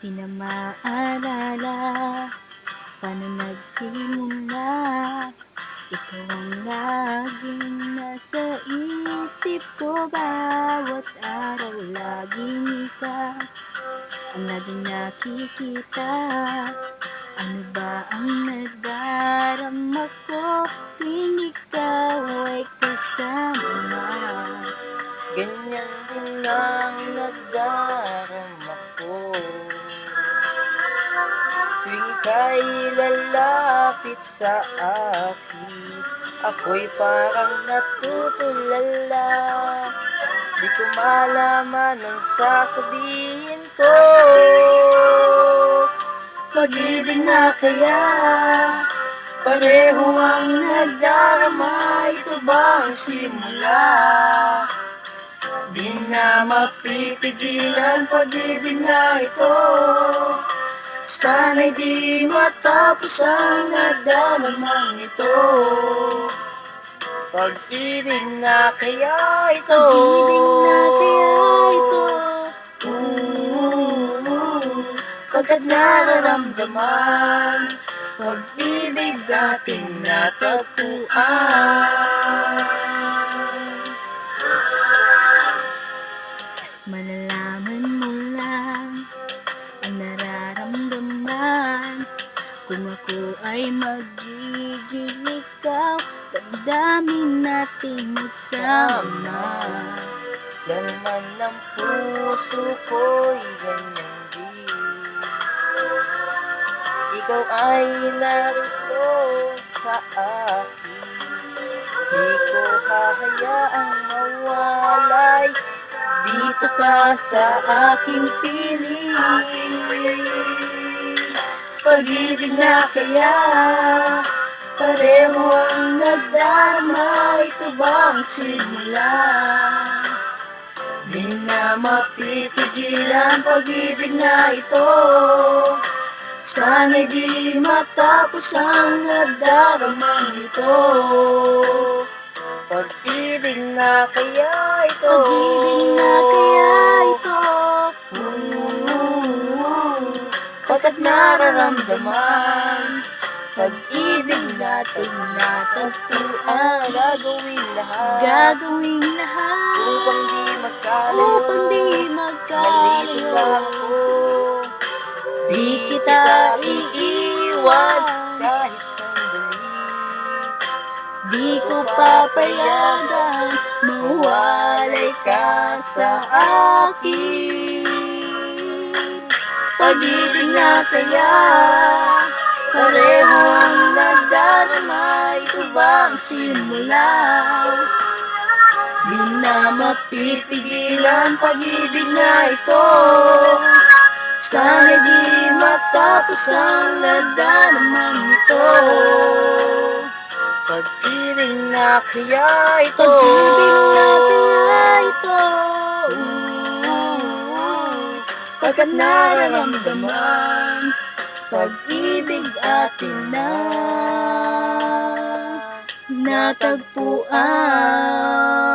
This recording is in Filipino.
Di na maalala paano nagsimula. Ikaw ang laging nasa isip ko. Bawat araw laging ikaw ang laging nakikita. Ano ba ang nadarama ko tuwing ikaw ay kasama? Ganyan din ang nadarama ko tuwing ika'y lalapit sa akin. Ako'y parang natutulala, di ko malaman ang sasabihin ko. Pag-ibig na kaya pareho ang nadarama. Ito ba ang simula? Di na mapipigilan pag-ibig na ito. Sana'y di matapos ang nadaramang ito. Pag-ibig na kaya ito. Pagkat nararamdaman pag-ibig ating natagpuan. Malalaman mo lang ang nararamdaman kung ako ay magiging ikaw. Damdamin natin magsama. Laman ng puso ko'y ganyan din. Ikaw ay narito sa akin. Di ko hahayaang mawalay. Dito ka sa aking piling. Pag-ibig na kaya pareho ang nadarama. Ito ba ang simula? Di na mapipigilan pag-ibig na ito. Sana'y di matapos ang nadarama ito. Pag-ibig na kaya ito. Pag-ibig na kaya ito. Pagkat nararamdaman pag-ibig natin natagpuan. Gagawin lahat upang di magkalayo. Nandito lang ako, di kita iiwan kahit sandali. Di ko papayagan mawalay ka sa akin. Pag-ibig na kaya pareho ang nadarama. Ito ba ang simula? Di na mapipigilan pag-ibig na ito. Sana'y di matapos ang nadarama ito. Pag-ibig na kaya ito. Pag-ibig na kaya ito. Pagkat nararamdaman pag-ibig atin na natagpuan.